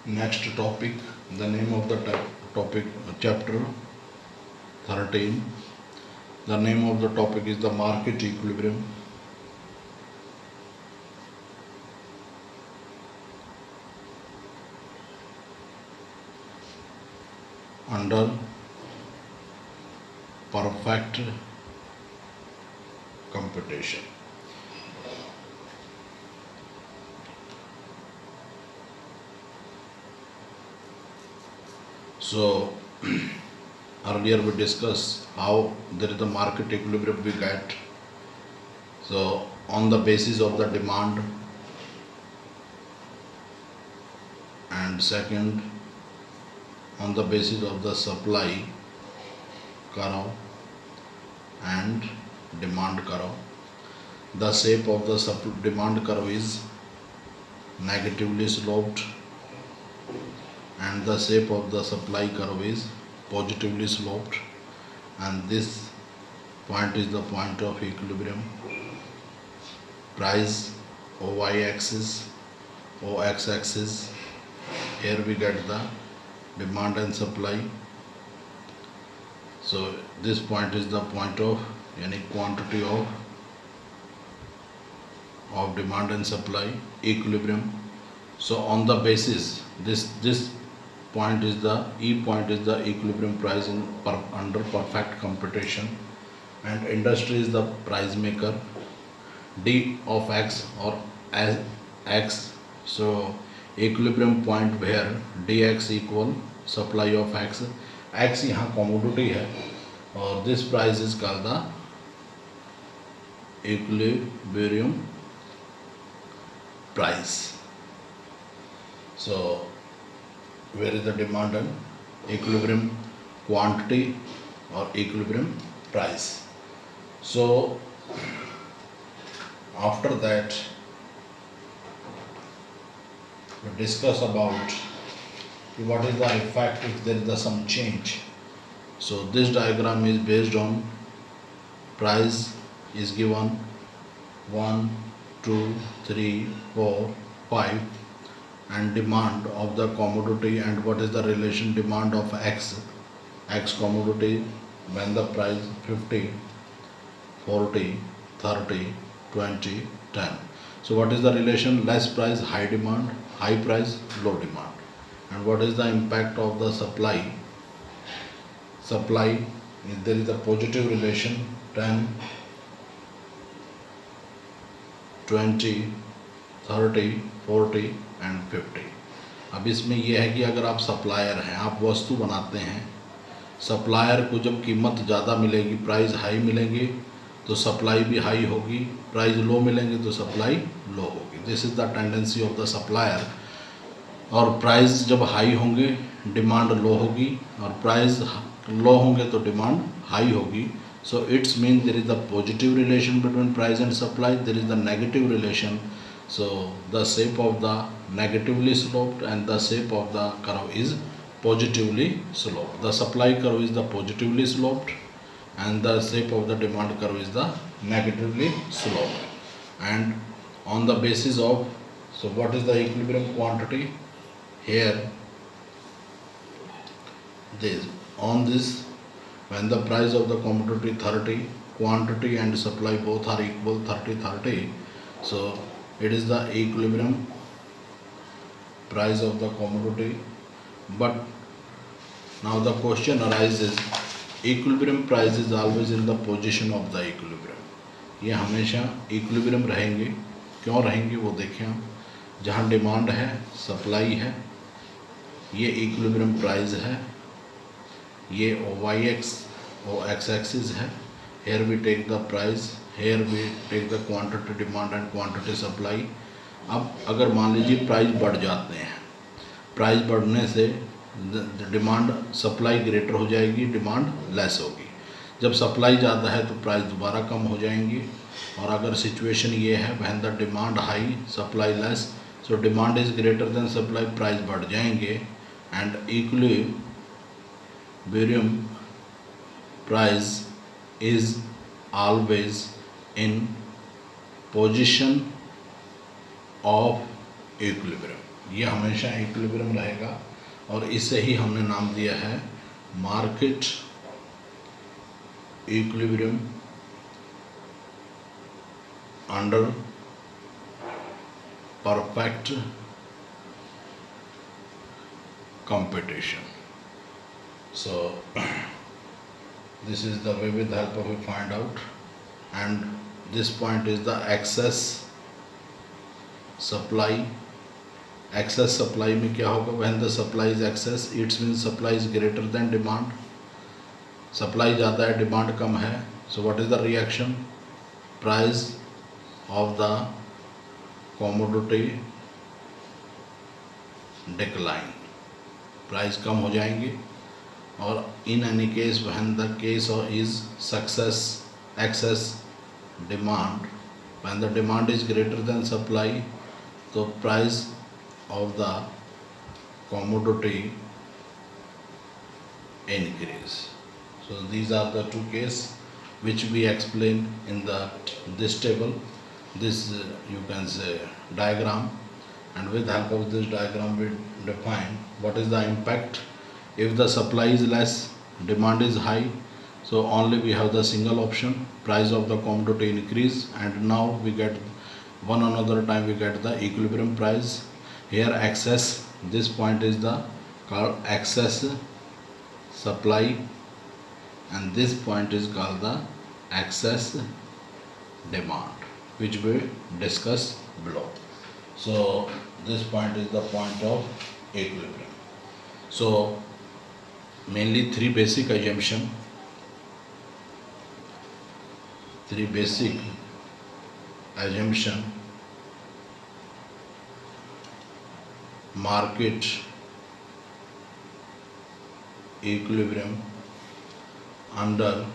Next topic, the name of the topic, chapter 13. The name of the topic is the market equilibrium. Under perfect competition. So earlier we discussed how there is the market equilibrium we get. So on the basis of the demand, and second on the basis of the supply curve and demand curve. The shape of the demand curve is negatively sloped and the shape of the supply curve is positively sloped, and this point is the point of equilibrium. Price o y axis, o x axis, here we get the demand and supply. So this point is the point of any quantity of demand and supply equilibrium. So on the basis this point is the point is the equilibrium price under perfect competition, and industry is the price maker. D of x or as x, so equilibrium point where dx equal supply of x. x यहाँ commodity है और this price is called the equilibrium price. So where is the demand and equilibrium quantity or equilibrium price. So after that we discuss about what is the effect if there is some change. So this diagram is based on price is given 1, 2, 3, 4, 5 and demand of the commodity, and what is the relation demand of x commodity when the price 50, 40, 30, 20, 10. So what is the relation? Less price, high demand, high price, low demand. And what is the impact of the supply? Supply, if there is a positive relation 10, 20, 30, 40 and 50. अब इसमें यह है कि अगर आप supplier हैं, आप वस्तु बनाते हैं, सप्लायर को जब कीमत ज़्यादा मिलेगी, प्राइस हाई मिलेंगे तो सप्लाई भी हाई होगी, प्राइस लो मिलेंगे तो सप्लाई लो होगी. This is the tendency of the supplier. और प्राइस जब हाई होंगे डिमांड लो होगी और प्राइस लो होंगे तो डिमांड हाई होगी. So it's mean there is a positive relation between price and supply, there is the negative relation. So the shape of the negatively sloped and the shape of the curve is positively sloped. The supply curve is the positively sloped and the shape of the demand curve is the negatively sloped. And on the basis of, so what is the equilibrium quantity? Here this, on this, when the price of the commodity 30, quantity and supply both are equal 30, so it is the equilibrium price of the commodity. But now the question arises, equilibrium price is always in the position of the equilibrium. ये हमेशा equilibrium रहेंगे. क्यों रहेंगे वो देखें हम. जहाँ demand है, सप्लाई है, ये equilibrium price है, ये o x axis है. Here we take the price, here we take the quantity demand and quantity supply. अब अगर मान लीजिए प्राइस बढ़ जाते हैं, प्राइस बढ़ने से डिमांड सप्लाई ग्रेटर हो जाएगी, डिमांड लेस होगी. जब सप्लाई ज़्यादा है तो प्राइस दोबारा कम हो जाएंगी. और अगर सिचुएशन ये है when the demand high supply less, so demand is greater than supply, price बढ़ जाएंगे and equilibrium price is always in position of equilibrium. ये हमेशा इक्विलिब्रियम रहेगा और इसे ही हमने नाम दिया है market equilibrium under perfect competition. So this is the way with the help of we find out, and this point is the excess supply. Excess supply में क्या होगा? When the supply is excess, it means supply is greater than demand. Supply ज़्यादा है, demand कम है. So what is the reaction? Price of the commodity decline. Price कम हो जाएंगे. और in any case when the case is success excess demand, when the demand is greater than supply, तो price of the commodity increase. So these are the two cases which we explain in this table, this you can say diagram, and with help of this diagram we define what is the impact if the supply is less, demand is high. So only we have the single option, price of the commodity increase, and now we get one another time we get the equilibrium price. Here excess, this point is the called excess supply, and this point is called the excess demand, which we discuss below. So this point is the point of equilibrium. So mainly three basic assumption, market equilibrium under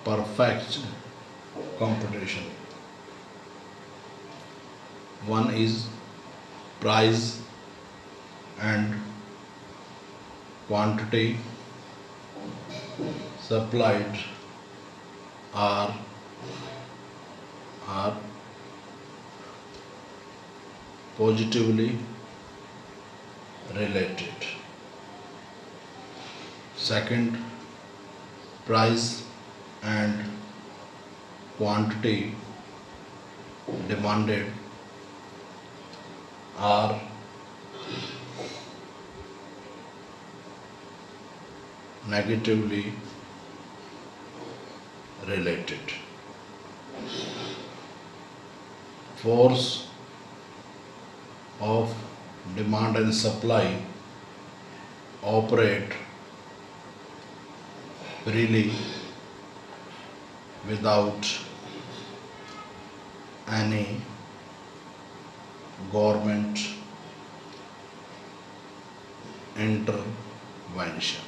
perfect competition. One is price and quantity supplied are positively related. Second, price and quantity demanded are negatively related. Force of demand and supply operate freely without any government intervention.